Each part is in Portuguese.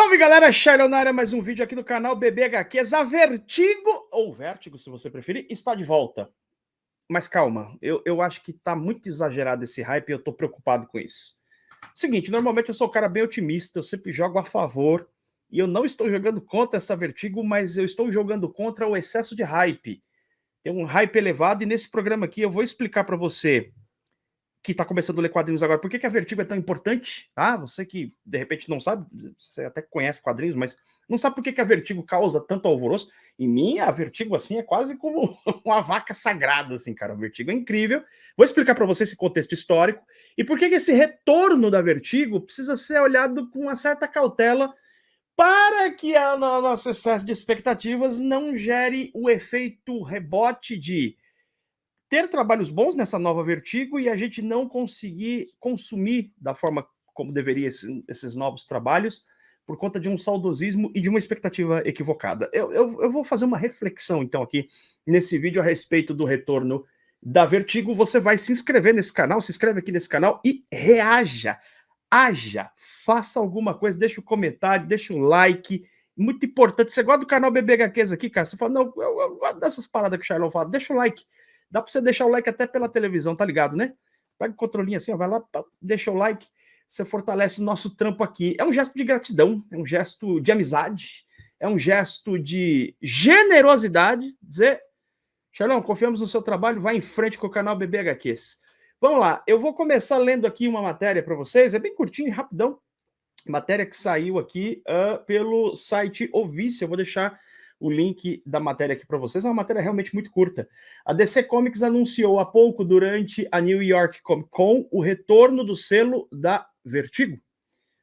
Salve galera, Shailon na área, mais um vídeo aqui do canal BBHQs. A Vertigo, ou Vértigo se você preferir, está de volta. Mas calma, eu acho que tá muito exagerado esse hype e eu tô preocupado com isso. Seguinte, normalmente eu sou um cara bem otimista, eu sempre jogo a favor, e eu não estou jogando contra essa Vertigo, mas eu estou jogando contra o excesso de hype. Tem um hype elevado e nesse programa aqui eu vou explicar para você que está começando a ler quadrinhos agora, por que a Vertigo é tão importante? Ah, você que de repente não sabe, você até conhece quadrinhos, mas não sabe por que a Vertigo causa tanto alvoroço. Em mim, a Vertigo, assim, é quase como uma vaca sagrada, assim, cara. A Vertigo é incrível. Vou explicar para você esse contexto histórico e por que esse retorno da Vertigo precisa ser olhado com uma certa cautela para que o nosso excesso de expectativas não gere o efeito rebote de ter trabalhos bons nessa nova Vertigo e a gente não conseguir consumir da forma como deveria esses novos trabalhos por conta de um saudosismo e de uma expectativa equivocada. Eu vou fazer uma reflexão, então, aqui nesse vídeo a respeito do retorno da Vertigo. Você vai se inscrever nesse canal, se inscreve aqui nesse canal e reaja, haja, faça alguma coisa, deixa o comentário, deixa o like. Muito importante. Você gosta do canal BBHQs aqui, cara? Você fala, não, eu gosto dessas paradas que o Charlão fala. Deixa o like. Dá pra você deixar o like até pela televisão, tá ligado, né? Pega o controlinho assim, ó, vai lá, deixa o like, você fortalece o nosso trampo aqui. É um gesto de gratidão, é um gesto de amizade, é um gesto de generosidade. Dizer, Xarão, confiamos no seu trabalho, vai em frente com o canal BBHQs. Vamos lá, eu vou começar lendo aqui uma matéria para vocês, é bem curtinho e rapidão. Matéria que saiu aqui pelo site O Vício. Eu vou deixar o link da matéria aqui para vocês. É uma matéria realmente muito curta. A DC Comics anunciou há pouco, durante a New York Comic Con, o retorno do selo da Vertigo. Vou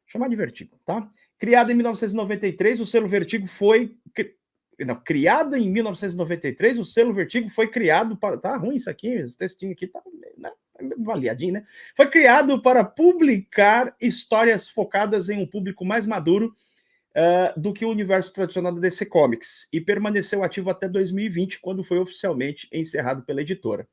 chamar de Vertigo, tá? Criado em 1993, o selo Vertigo foi... Não, criado em 1993, o selo Vertigo foi criado para... Tá ruim isso aqui, esse textinho aqui tá... Né? Avaliadinho, né? Foi criado para publicar histórias focadas em um público mais maduro do que o universo tradicional da DC Comics e permaneceu ativo até 2020, quando foi oficialmente encerrado pela editora.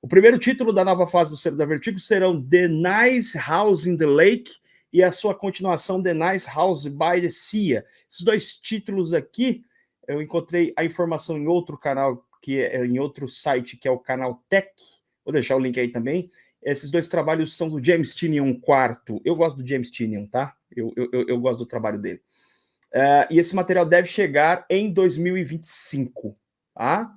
O primeiro título da nova fase do selo da Vertigo serão The Nice House in the Lake e a sua continuação The Nice House by the Sea. Esses dois títulos aqui, eu encontrei a informação em outro canal, que é em outro site, que é o canal Tech. Vou deixar o link aí também. Esses dois trabalhos são do James Tynion IV. Eu gosto do James Tynion, tá? Eu gosto do trabalho dele. E esse material deve chegar em 2025, tá?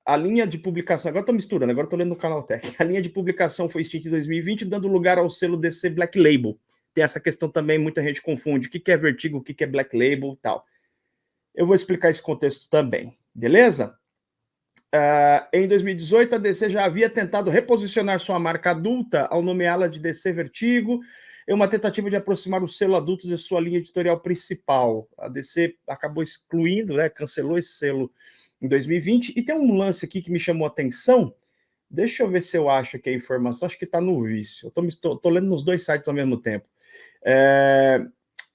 A linha de publicação, agora estou misturando, agora estou lendo no canal Tech. A linha de publicação foi extinta em 2020, dando lugar ao selo DC Black Label. Tem essa questão também, muita gente confunde o que é Vertigo, o que é Black Label e tal. Eu vou explicar esse contexto também, beleza? Em 2018, a DC já havia tentado reposicionar sua marca adulta ao nomeá-la de DC Vertigo, em uma tentativa de aproximar o selo adulto de sua linha editorial principal. A DC acabou excluindo, né, cancelou esse selo em 2020, e tem um lance aqui que me chamou a atenção. Deixa eu ver se eu acho que a informação, acho que está no Vício. Eu estou lendo nos dois sites ao mesmo tempo.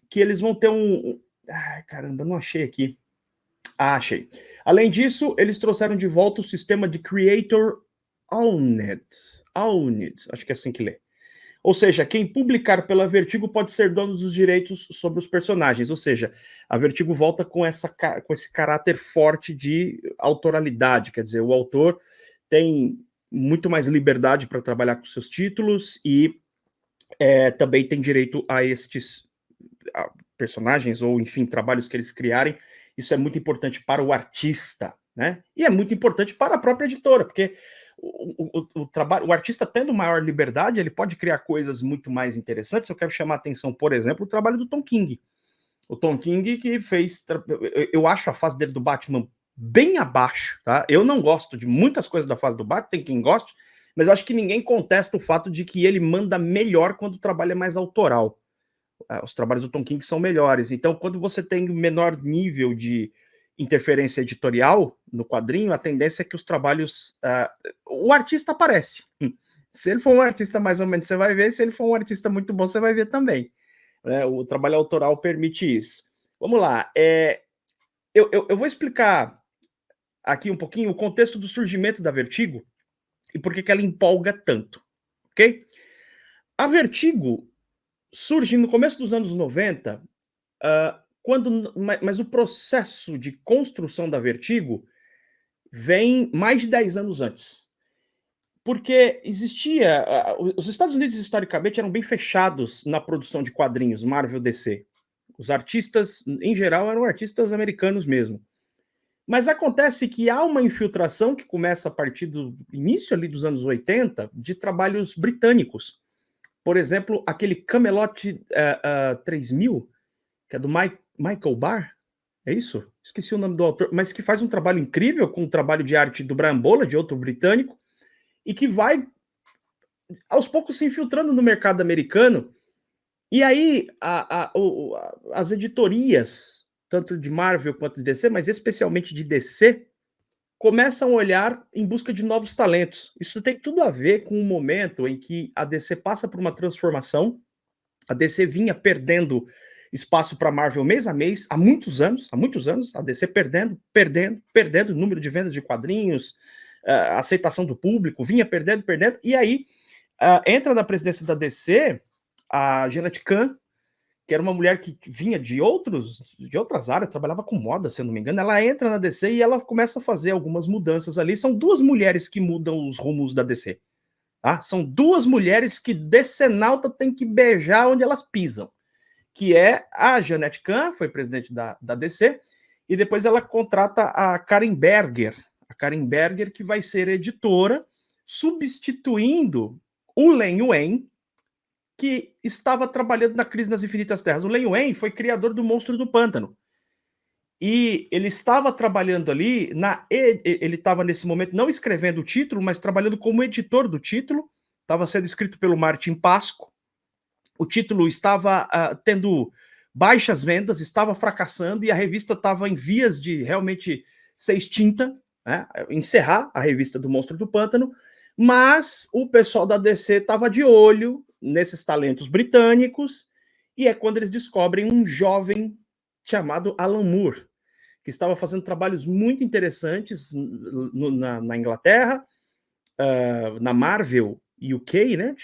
Que eles vão ter um... Ai, caramba, não achei aqui. Achei. Além disso, eles trouxeram de volta o sistema de Creator Owned. Owned, acho que é assim que lê. Ou seja, quem publicar pela Vertigo pode ser dono dos direitos sobre os personagens. Ou seja, a Vertigo volta com esse caráter forte de autoralidade. Quer dizer, o autor tem muito mais liberdade para trabalhar com seus títulos e também tem direito a estes personagens ou, enfim, trabalhos que eles criarem. Isso é muito importante para o artista, né? E é muito importante para a própria editora, porque o artista tendo maior liberdade, ele pode criar coisas muito mais interessantes. Eu quero chamar a atenção, por exemplo, o trabalho do Tom King. O Tom King que fez... Eu acho a fase dele do Batman bem abaixo, tá? Eu não gosto de muitas coisas da fase do Batman, tem quem goste, mas eu acho que ninguém contesta o fato de que ele manda melhor quando o trabalho é mais autoral. Os trabalhos do Tom King são melhores. Então, quando você tem menor nível de interferência editorial no quadrinho, a tendência é que os trabalhos... o artista aparece. Se ele for um artista mais ou menos, você vai ver. Se ele for um artista muito bom, você vai ver também. O trabalho autoral permite isso. Vamos lá. Eu vou explicar aqui um pouquinho o contexto do surgimento da Vertigo e por que ela empolga tanto, ok? A Vertigo surge no começo dos anos 90, mas o processo de construção da Vertigo vem mais de 10 anos antes. Porque existia. Os Estados Unidos, historicamente, eram bem fechados na produção de quadrinhos, Marvel DC. Os artistas, em geral, eram artistas americanos mesmo. Mas acontece que há uma infiltração que começa a partir do início ali dos anos 80 de trabalhos britânicos. Por exemplo, aquele Camelot 3000, que é do Michael Barr, é isso? Esqueci o nome do autor, mas que faz um trabalho incrível com o trabalho de arte do Brian Bola, de outro britânico, e que vai, aos poucos, se infiltrando no mercado americano. E aí, as editorias, tanto de Marvel quanto de DC, mas especialmente de DC, começam a olhar em busca de novos talentos. Isso tem tudo a ver com o momento em que a DC passa por uma transformação. A DC vinha perdendo espaço para a Marvel mês a mês, há muitos anos, a DC perdendo o número de vendas de quadrinhos, a aceitação do público, vinha perdendo, e aí entra na presidência da DC a Janet Kahn, que era uma mulher que vinha de outras áreas, trabalhava com moda, se eu não me engano. Ela entra na DC e ela começa a fazer algumas mudanças ali. São duas mulheres que mudam os rumos da DC. Tá? São duas mulheres que decenalta tem que beijar onde elas pisam, que é a Janet Kahn, foi presidente da DC, e depois ela contrata a Karen Berger, que vai ser editora, substituindo o Len Wein, que estava trabalhando na Crise nas Infinitas Terras. O Len Wein foi criador do Monstro do Pântano. E ele estava trabalhando ali, ele estava nesse momento não escrevendo o título, mas trabalhando como editor do título. Estava sendo escrito pelo Martin Pasco. O título estava tendo baixas vendas, estava fracassando, e a revista estava em vias de realmente ser extinta, né? Encerrar a revista do Monstro do Pântano, mas o pessoal da DC estava de olho nesses talentos britânicos, e é quando eles descobrem um jovem chamado Alan Moore, que estava fazendo trabalhos muito interessantes na Inglaterra, na Marvel UK, né?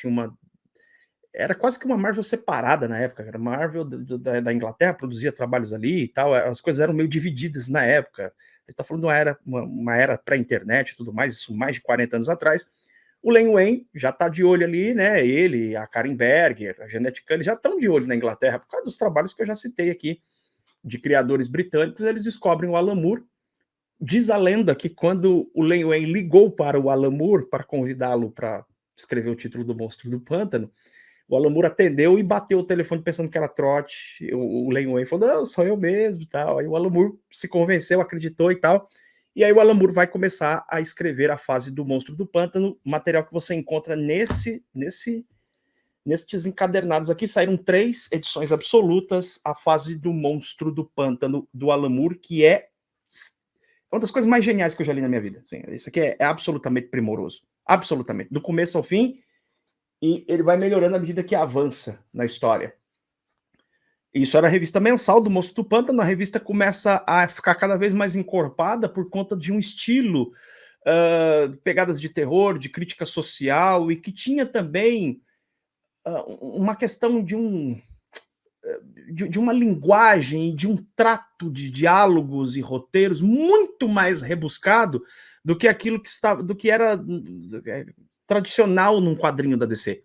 Era quase que uma Marvel separada na época. Era Marvel da Inglaterra, produzia trabalhos ali e tal. As coisas eram meio divididas na época. Ele está falando de uma era pré-internet e tudo mais, isso mais de 40 anos atrás. O Len Wein já está de olho ali, né? Ele, a Karen Berger, a Janet Kahn, já estão de olho na Inglaterra, por causa dos trabalhos que eu já citei aqui, de criadores britânicos. Eles descobrem o Alan Moore. Diz a lenda que quando o Len Wein ligou para o Alan Moore para convidá-lo para escrever o título do Monstro do Pântano, o Alan Moore atendeu e bateu o telefone pensando que era trote. O Len Wein falou, não, sou eu mesmo e tal. Aí o Alan Moore se convenceu, acreditou e tal. E aí o Alan Moore vai começar a escrever a fase do Monstro do Pântano, material que você encontra nesses encadernados aqui. Saíram 3 edições absolutas, a fase do Monstro do Pântano, do Alan Moore, que é uma das coisas mais geniais que eu já li na minha vida. Assim, isso aqui é absolutamente primoroso. Absolutamente. Do começo ao fim, e ele vai melhorando à medida que avança na história. Isso era a revista mensal do Monstro do Pântano. A revista começa a ficar cada vez mais encorpada por conta de um estilo, pegadas de terror, de crítica social, e que tinha também uma questão de uma linguagem, de um trato de diálogos e roteiros muito mais rebuscado do que aquilo que era tradicional num quadrinho da DC.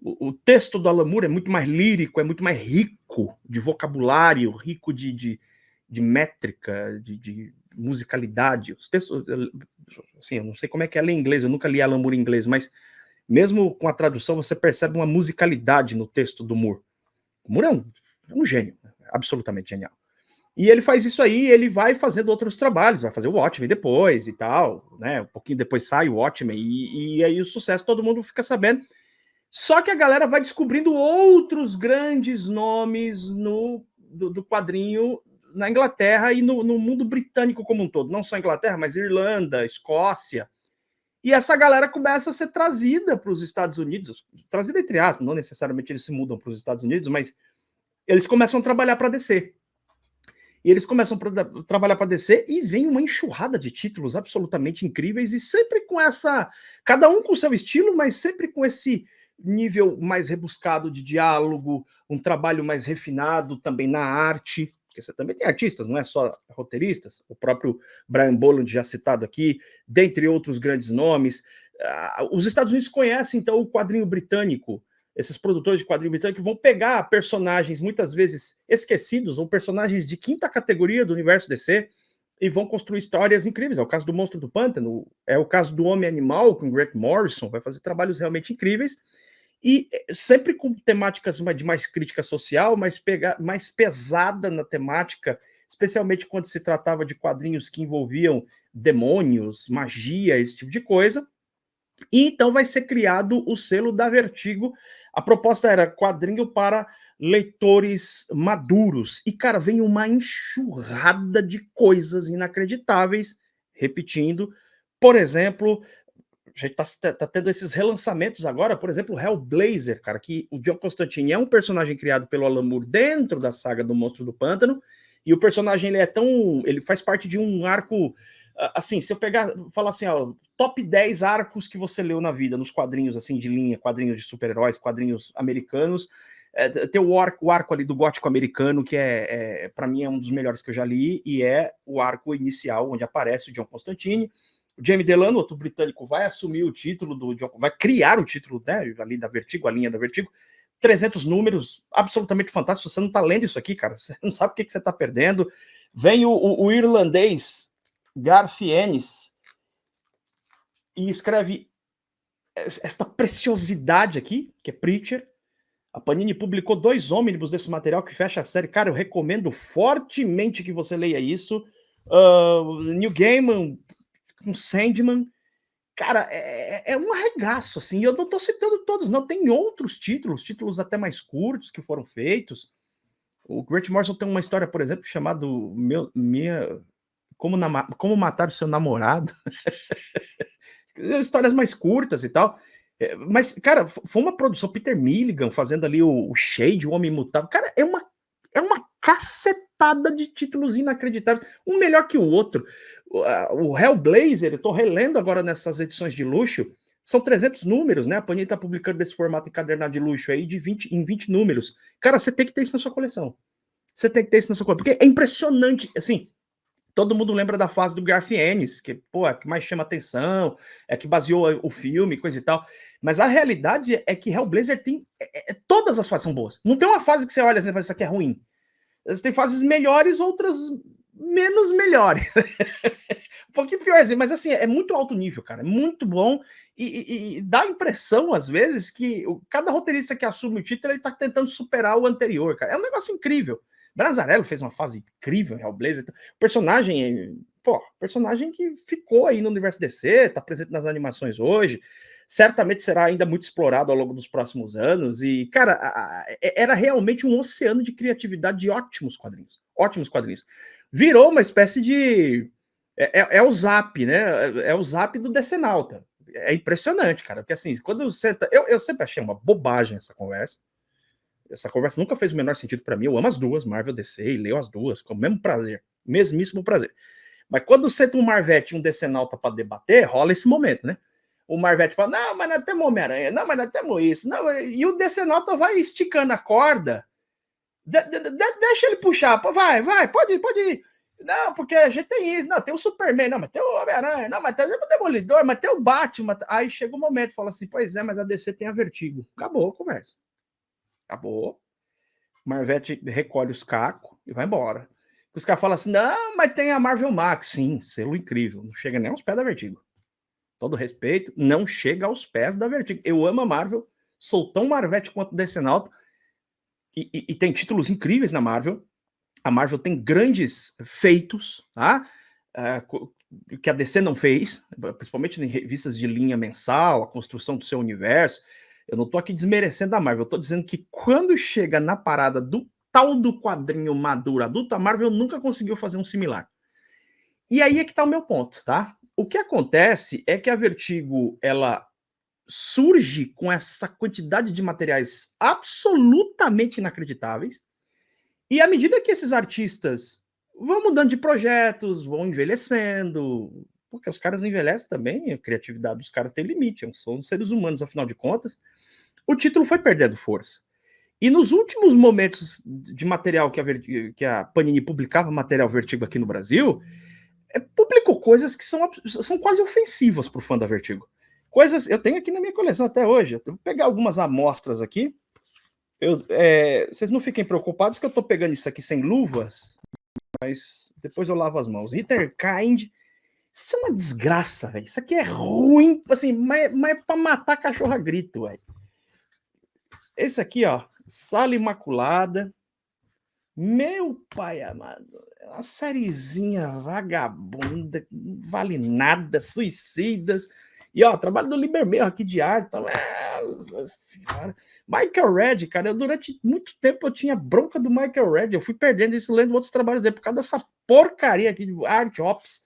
O texto do Alan Moore é muito mais lírico, é muito mais rico de vocabulário, rico de métrica, de musicalidade. Os textos, assim, eu não sei como é que é ler em inglês, eu nunca li Alan Moore em inglês, mas mesmo com a tradução você percebe uma musicalidade no texto do Moore. O Moore é um gênio, absolutamente genial. E ele faz isso aí, ele vai fazendo outros trabalhos, vai fazer o Watchmen depois e tal, né? Um pouquinho depois sai o Watchmen, e aí o sucesso todo mundo fica sabendo. Só que a galera vai descobrindo outros grandes nomes do quadrinho na Inglaterra e no mundo britânico como um todo. Não só Inglaterra, mas Irlanda, Escócia. E essa galera começa a ser trazida para os Estados Unidos. Trazida entre aspas, não necessariamente eles se mudam para os Estados Unidos, mas eles começam a trabalhar para a DC. E eles começam a trabalhar para a DC e vem uma enxurrada de títulos absolutamente incríveis e sempre com essa... Cada um com o seu estilo, mas sempre com esse nível mais rebuscado de diálogo, um trabalho mais refinado também na arte, porque você também tem artistas, não é só roteiristas, o próprio Brian Boland já citado aqui, dentre outros grandes nomes. Os Estados Unidos conhecem, então, o quadrinho britânico, esses produtores de quadrinho britânico vão pegar personagens muitas vezes esquecidos ou personagens de quinta categoria do universo DC e vão construir histórias incríveis. É o caso do Monstro do Pântano, é o caso do Homem-Animal com Grant Morrison, vai fazer trabalhos realmente incríveis e sempre com temáticas de mais crítica social, mais pesada na temática, especialmente quando se tratava de quadrinhos que envolviam demônios, magia, esse tipo de coisa. E então vai ser criado o selo da Vertigo. A proposta era quadrinho para leitores maduros. E, cara, vem uma enxurrada de coisas inacreditáveis, repetindo. Por exemplo, a gente tá tendo esses relançamentos agora, por exemplo, o Hellblazer, cara, que o John Constantine é um personagem criado pelo Alan Moore dentro da saga do Monstro do Pântano, e o personagem ele faz parte de um arco, assim, se eu falar assim, ó, top 10 arcos que você leu na vida, nos quadrinhos, assim, de linha, quadrinhos de super-heróis, quadrinhos americanos, tem o arco ali do gótico americano, que para mim é um dos melhores que eu já li, e é o arco inicial, onde aparece o John Constantine. O Jamie Delano, outro britânico, vai assumir o título vai criar o título, né, ali da Vertigo, a linha da Vertigo. 300 números, absolutamente fantástico. Você não está lendo isso aqui, cara, você não sabe o que você está perdendo. Vem o irlandês Garth Ennis e escreve esta preciosidade aqui, que é Preacher. A Panini publicou 2 ônibus desse material que fecha a série. Cara, eu recomendo fortemente que você leia isso. Neil Gaiman com Sandman. Cara, é um arregaço, assim. Eu não tô citando todos, não. Tem outros títulos até mais curtos que foram feitos. O Grant Morrison tem uma história, por exemplo, chamada Como Matar o Seu Namorado. Histórias mais curtas e tal. Mas, cara, foi uma produção. Peter Milligan fazendo ali o Shade, o Homem Imutável. Cara, é uma cacetada de títulos inacreditáveis, um melhor que o outro. O Hellblazer, eu tô relendo agora nessas edições de luxo, são 300 números, né? A Panini tá publicando desse formato encadernado de luxo aí em 20 números. Cara, você tem que ter isso na sua coleção. Você tem que ter isso na sua coleção, porque é impressionante, assim, todo mundo lembra da fase do Garth Ennis, que, pô, é que mais chama atenção, é que baseou o filme, coisa e tal. Mas a realidade é que Hellblazer tem... todas as fases são boas. Não tem uma fase que você olha e fala, isso aqui é ruim. Tem fases melhores, outras menos melhores. Um pouquinho piorzinho, mas assim, é muito alto nível, cara. É muito bom. E dá a impressão, às vezes, que cada roteirista que assume o título, ele tá tentando superar o anterior, cara. É um negócio incrível. Brazzarello fez uma fase incrível em Hellblazer. Personagem que ficou aí no universo DC, tá presente nas animações hoje. Certamente será ainda muito explorado ao longo dos próximos anos. E, cara, era realmente um oceano de criatividade de ótimos quadrinhos. Ótimos quadrinhos. Virou uma espécie de... É o Zap, né? É o Zap do Decenalta. É impressionante, cara. Porque assim, quando você... Eu sempre achei uma bobagem essa conversa. Essa conversa nunca fez o menor sentido para mim. Eu amo as duas, Marvel DC, e leio as duas com o mesmo prazer. Mesmíssimo prazer. Mas quando você tem um Marvete e um Decenalta para debater, rola esse momento, né? O Marvete fala, não, mas nós temos Homem-Aranha, não, mas nós temos isso. Não, e o Decenalta vai esticando a corda. Deixa ele puxar. Vai, pode ir. Não, porque a gente tem isso. Não, tem o Superman, não, mas tem o Homem-Aranha, não, mas tem o Demolidor, mas tem o Batman. Aí chega um momento, fala assim, pois é, mas a DC tem a Vertigo. Acabou a conversa. Acabou. Marvete recolhe os cacos e vai embora. Os caras falam assim, não, mas tem a Marvel Max. Sim, selo incrível. Não chega nem aos pés da Vertigo. Todo respeito, não chega aos pés da Vertigo. Eu amo a Marvel, sou tão Marvete quanto o Decenalto, e tem títulos incríveis na Marvel. A Marvel tem grandes feitos, tá? Que a DC não fez, principalmente em revistas de linha mensal, a construção do seu universo. Eu não tô aqui desmerecendo a Marvel, eu tô dizendo que quando chega na parada do tal do quadrinho maduro adulto, a Marvel nunca conseguiu fazer um similar. E aí é que tá o meu ponto, tá? O que acontece é que a Vertigo, ela surge com essa quantidade de materiais absolutamente inacreditáveis, e à medida que esses artistas vão mudando de projetos, vão envelhecendo, porque os caras envelhecem também, a criatividade dos caras tem limite, são seres humanos, afinal de contas, o título foi perdendo força. E nos últimos momentos de material que a Panini publicava, material Vertigo aqui no Brasil, publicou coisas que são quase ofensivas para o fã da Vertigo. Coisas, eu tenho aqui na minha coleção até hoje, eu vou pegar algumas amostras aqui. Vocês não fiquem preocupados que eu estou pegando isso aqui sem luvas, mas depois eu lavo as mãos. Hitterkind, isso é uma desgraça, velho. Isso aqui é ruim, assim, mas é pra matar cachorro a grito, velho. Esse aqui, ó, Sala Imaculada. Meu pai amado, é uma sériezinha vagabunda, não vale nada, suicidas. E ó, trabalho do Libermeio aqui de arte. Então, nossa senhora. Michael Red, cara, durante muito tempo eu tinha bronca do Michael Red. Eu fui perdendo isso lendo outros trabalhos dele por causa dessa porcaria aqui de Art Ops.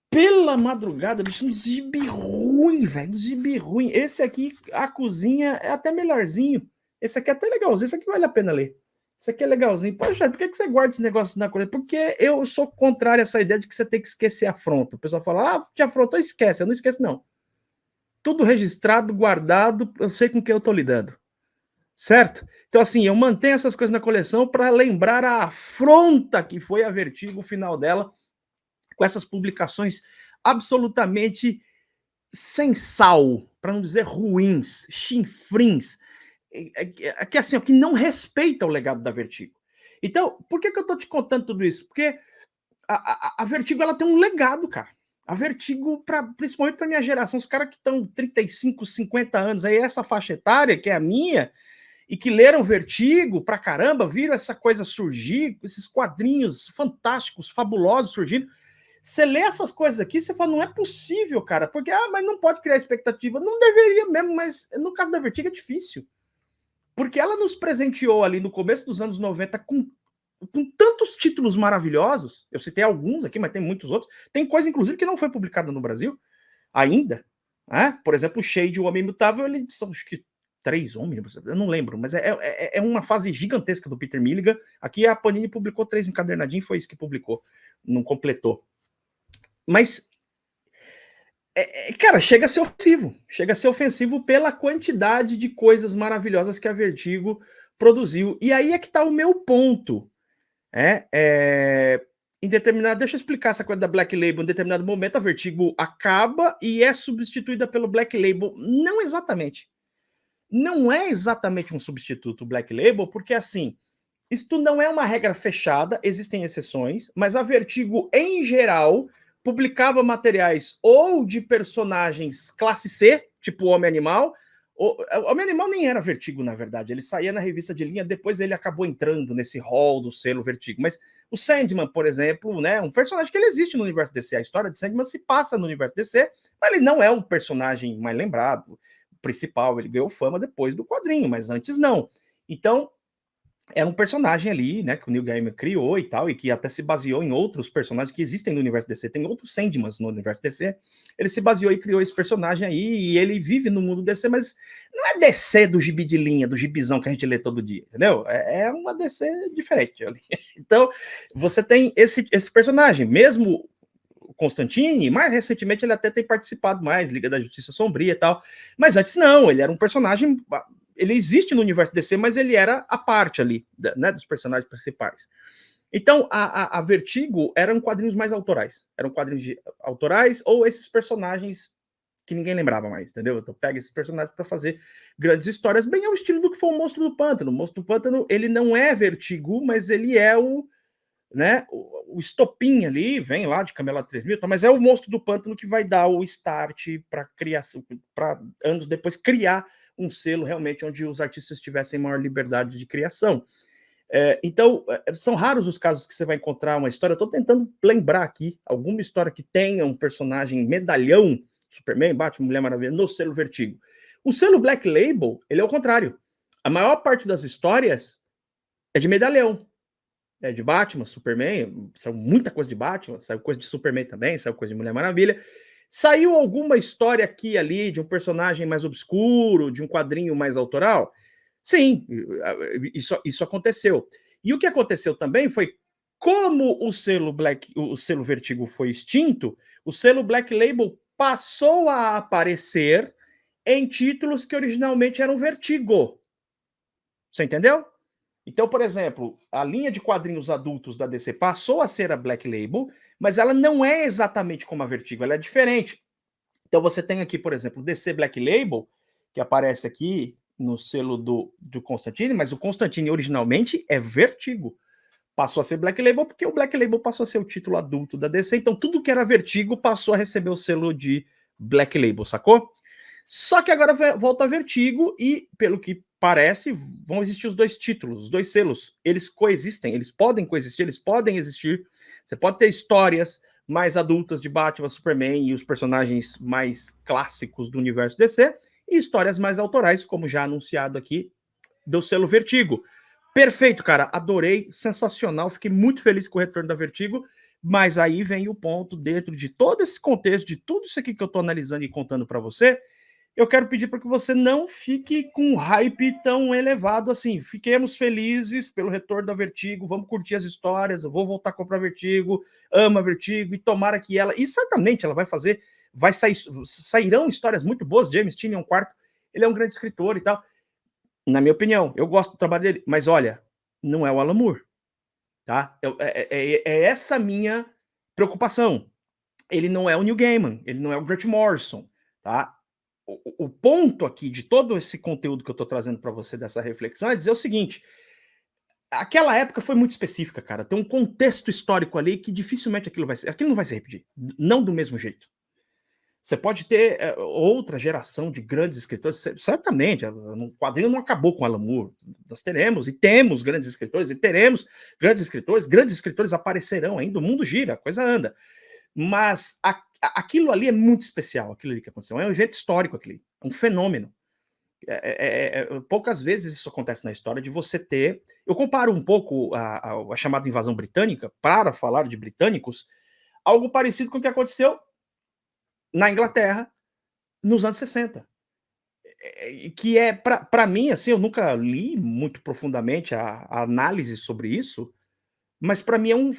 Pela madrugada, bicho, um gibi ruim, velho. Um gibi ruim. Esse aqui, a cozinha é até melhorzinho. Esse aqui é até legalzinho. Esse aqui vale a pena ler. Isso aqui é legalzinho. Poxa, por que você guarda esse negócio na coisa? Porque eu sou contrário a essa ideia de que você tem que esquecer a afronta. O pessoal fala, te afrontou, esquece. Eu não esqueço, não. Tudo registrado, guardado, eu sei com quem eu tô lidando. Certo? Então, assim, eu mantenho essas coisas na coleção para lembrar a afronta que foi a Vertigo, o final dela, com essas publicações absolutamente sem sal, para não dizer ruins, chinfrins, que assim, que não respeita o legado da Vertigo. Então, por que eu tô te contando tudo isso? Porque a Vertigo, ela tem um legado, cara. A Vertigo, principalmente para minha geração, os caras que estão 35, 50 anos, aí essa faixa etária, que é a minha, e que leram Vertigo pra caramba, viram essa coisa surgir, esses quadrinhos fantásticos, fabulosos surgindo. Você lê essas coisas aqui, você fala, não é possível, cara, porque, mas não pode criar expectativa. Não deveria mesmo, mas no caso da Vertigo é difícil. Porque ela nos presenteou ali no começo dos anos 90 com tantos títulos maravilhosos. Eu citei alguns aqui, mas tem muitos outros. Tem coisa, inclusive, que não foi publicada no Brasil ainda. Por exemplo, o Shade, o Homem Imutável, ele são, acho que 3 homens, eu não lembro, mas é uma fase gigantesca do Peter Milligan. Aqui a Panini publicou 3 encadernadinhos, foi isso que publicou, não completou. Mas, cara, chega a ser ofensivo pela quantidade de coisas maravilhosas que a Vertigo produziu. E aí é que tá o meu ponto. Em determinado, deixa eu explicar essa coisa da Black Label. Em determinado momento, a Vertigo acaba e é substituída pelo Black Label. Não exatamente. Não é exatamente um substituto Black Label, porque assim, isto não é uma regra fechada, existem exceções, mas a Vertigo, em geral, publicava materiais ou de personagens classe C, tipo Homem-Animal. O Homem-Animal nem era Vertigo, na verdade, ele saía na revista de linha, depois ele acabou entrando nesse hall do selo Vertigo. Mas o Sandman, por exemplo, né, um personagem que ele existe no universo DC, a história de Sandman se passa no universo DC, mas ele não é o personagem mais lembrado, principal, ele ganhou fama depois do quadrinho, mas antes não. Então, era um personagem ali, né, que o Neil Gaiman criou e tal, e que até se baseou em outros personagens que existem no universo DC. Tem outros Sandmans no universo DC. Ele se baseou e criou esse personagem aí, e ele vive no mundo DC, mas não é DC do gibi de linha, do gibizão que a gente lê todo dia, entendeu? É uma DC diferente ali. Então, você tem esse personagem, mesmo Constantine, mais recentemente ele até tem participado mais, Liga da Justiça Sombria e tal, mas antes não, ele era um personagem, ele existe no universo DC, mas ele era a parte ali, né, dos personagens principais. Então, a Vertigo eram quadrinhos mais autorais, eram quadrinhos autorais ou esses personagens que ninguém lembrava mais, entendeu? Então pega esses personagens para fazer grandes histórias, bem ao estilo do que foi o Monstro do Pântano. O Monstro do Pântano, ele não é Vertigo, mas ele é né, o estopim ali, vem lá de Camelot 3000, tá, mas é o Monstro do Pântano que vai dar o start para criação, para anos depois criar um selo realmente onde os artistas tivessem maior liberdade de criação. Então, são raros os casos que você vai encontrar uma história. Eu estou tentando lembrar aqui alguma história que tenha um personagem medalhão, Superman, Batman, Mulher Maravilha, no selo Vertigo. O selo Black Label, ele é o contrário. A maior parte das histórias é de medalhão. De Batman, Superman, saiu muita coisa de Batman, saiu coisa de Superman também, saiu coisa de Mulher Maravilha. Saiu alguma história aqui e ali de um personagem mais obscuro, de um quadrinho mais autoral? Sim, isso aconteceu. E o que aconteceu também foi, como o selo Vertigo foi extinto, o selo Black Label passou a aparecer em títulos que originalmente eram Vertigo. Você entendeu? Então, por exemplo, a linha de quadrinhos adultos da DC passou a ser a Black Label, mas ela não é exatamente como a Vertigo, ela é diferente. Então você tem aqui, por exemplo, o DC Black Label, que aparece aqui no selo do Constantine, mas o Constantine originalmente é Vertigo. Passou a ser Black Label porque o Black Label passou a ser o título adulto da DC, então tudo que era Vertigo passou a receber o selo de Black Label, sacou? Só que agora volta a Vertigo e, pelo que parece, vão existir os dois títulos, os dois selos. Eles coexistem, eles podem coexistir, eles podem existir. Você pode ter histórias mais adultas de Batman, Superman e os personagens mais clássicos do universo DC, e histórias mais autorais, como já anunciado aqui, do selo Vertigo. Perfeito, cara. Adorei, sensacional. Fiquei muito feliz com o retorno da Vertigo. Mas aí vem o ponto, dentro de todo esse contexto, de tudo isso aqui que eu estou analisando e contando para você, eu quero pedir para que você não fique com um hype tão elevado assim. Fiquemos felizes pelo retorno da Vertigo, vamos curtir as histórias, eu vou voltar a comprar Vertigo, amo a Vertigo, e tomara que ela, e certamente ela vai fazer, sairão histórias muito boas. James Tynion IV, ele é um grande escritor e tal. Na minha opinião, eu gosto do trabalho dele, mas olha, não é o Alan Moore, tá? É essa minha preocupação. Ele não é o Neil Gaiman, ele não é o Grant Morrison, tá? O ponto aqui de todo esse conteúdo que eu estou trazendo para você dessa reflexão é dizer o seguinte: aquela época foi muito específica, cara. Tem um contexto histórico ali que dificilmente aquilo não vai se repetir, não do mesmo jeito. Você pode ter outra geração de grandes escritores, certamente. O quadrinho não acabou com Alan Moore. Nós teremos e temos grandes escritores e teremos grandes escritores aparecerão ainda. O mundo gira, a coisa anda. Mas aquilo ali é muito especial, aquilo ali que aconteceu. É um evento histórico, aquilo ali, um fenômeno. Poucas vezes isso acontece na história de você ter. Eu comparo um pouco a chamada invasão britânica, para falar de britânicos, algo parecido com o que aconteceu na Inglaterra nos anos 60. Que é, para mim, assim, eu nunca li muito profundamente a análise sobre isso, mas para mim é um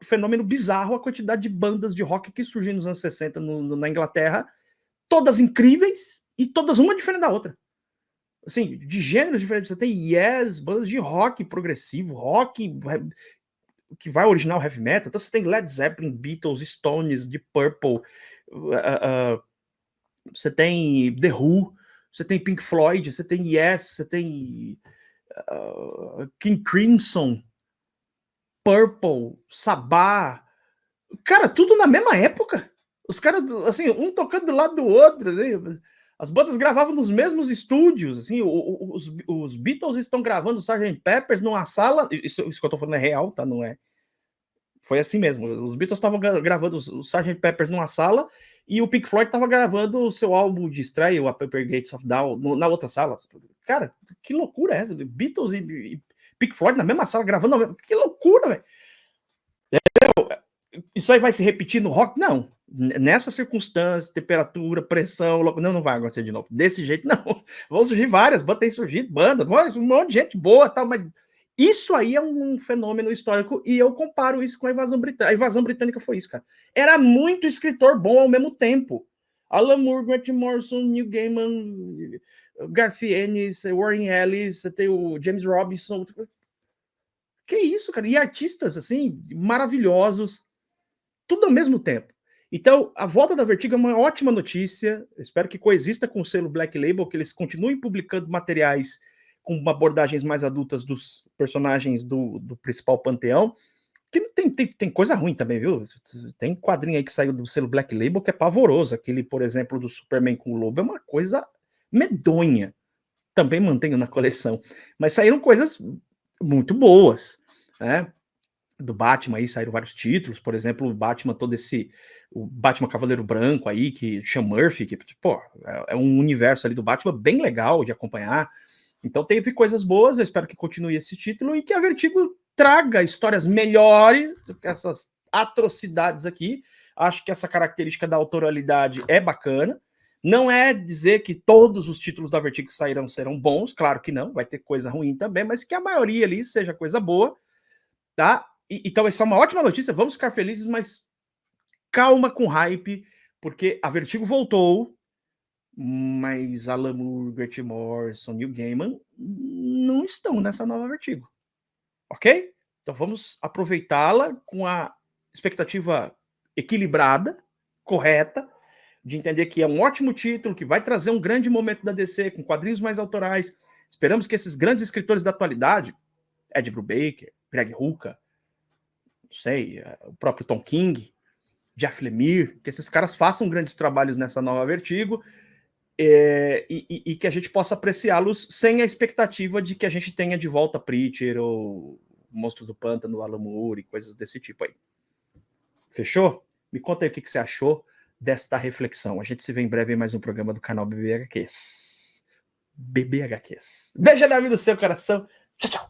fenômeno bizarro a quantidade de bandas de rock que surgiram nos anos 60 na Inglaterra, todas incríveis e todas uma diferente da outra. Assim, de gêneros diferentes. Você tem Yes, bandas de rock progressivo, rock que vai original heavy metal. Então você tem Led Zeppelin, Beatles, Stones, Deep Purple, você tem The Who, você tem Pink Floyd, você tem Yes, você tem King Crimson, Purple, Sabbath. Cara, tudo na mesma época. Os caras, assim, um tocando do lado do outro. Assim, as bandas gravavam nos mesmos estúdios. Assim, os Beatles estão gravando o Sgt. Peppers numa sala. Isso que eu tô falando é real, tá? Não é. Foi assim mesmo. Os Beatles estavam gravando o Sgt. Peppers numa sala e o Pink Floyd estava gravando o seu álbum de estreia, o A Paper Gates of Dawn, na outra sala. Cara, que loucura é essa? Beatles e Pink Floyd na mesma sala gravando. Que loucura, velho. Isso aí vai se repetir no rock? Não. Nessa circunstância, temperatura, pressão, não vai acontecer de novo. Desse jeito, não. Vão surgir várias, tem surgido bandas, um monte de gente boa, tal, mas isso aí é um fenômeno histórico e eu comparo isso com a invasão britânica. A invasão britânica foi isso, cara. Era muito escritor bom ao mesmo tempo. Alan Moore, Grant Morrison, Neil Gaiman, Garth Ennis, Warren Ellis, você tem o James Robinson. Que isso, cara? E artistas, assim, maravilhosos, tudo ao mesmo tempo. Então, a volta da Vertigo é uma ótima notícia. Eu espero que coexista com o selo Black Label, que eles continuem publicando materiais com abordagens mais adultas dos personagens do principal panteão. Que tem coisa ruim também, viu? Tem quadrinho aí que saiu do selo Black Label que é pavoroso. Aquele, por exemplo, do Superman com o Lobo é uma coisa medonha. Também mantenho na coleção. Mas saíram coisas muito boas, né? Do Batman aí saíram vários títulos, por exemplo, o Batman Cavaleiro Branco aí, que Sean Murphy, que, pô, é um universo ali do Batman bem legal de acompanhar. Então teve coisas boas, eu espero que continue esse título e que a Vertigo traga histórias melhores do que essas atrocidades aqui. Acho que essa característica da autoralidade é bacana. Não é dizer que todos os títulos da Vertigo serão bons, claro que não, vai ter coisa ruim também, mas que a maioria ali seja coisa boa, tá? Então, essa é uma ótima notícia, vamos ficar felizes, mas calma com hype, porque a Vertigo voltou, mas Alan Moore, Grant Morrison, Neil Gaiman não estão nessa nova Vertigo. Ok? Então vamos aproveitá-la com a expectativa equilibrada, correta, de entender que é um ótimo título, que vai trazer um grande momento da DC, com quadrinhos mais autorais. Esperamos que esses grandes escritores da atualidade, Ed Brubaker, Greg Rucka, não sei, o próprio Tom King, Jeff Lemire, que esses caras façam grandes trabalhos nessa nova Vertigo, e que a gente possa apreciá-los sem a expectativa de que a gente tenha de volta Preacher ou Monstro do Pântano, Alan Moore e coisas desse tipo aí. Fechou? Me conta aí o que você achou desta reflexão. A gente se vê em breve em mais um programa do canal BBHQs. BBHQs. Beijo na vida do seu coração. Tchau, tchau.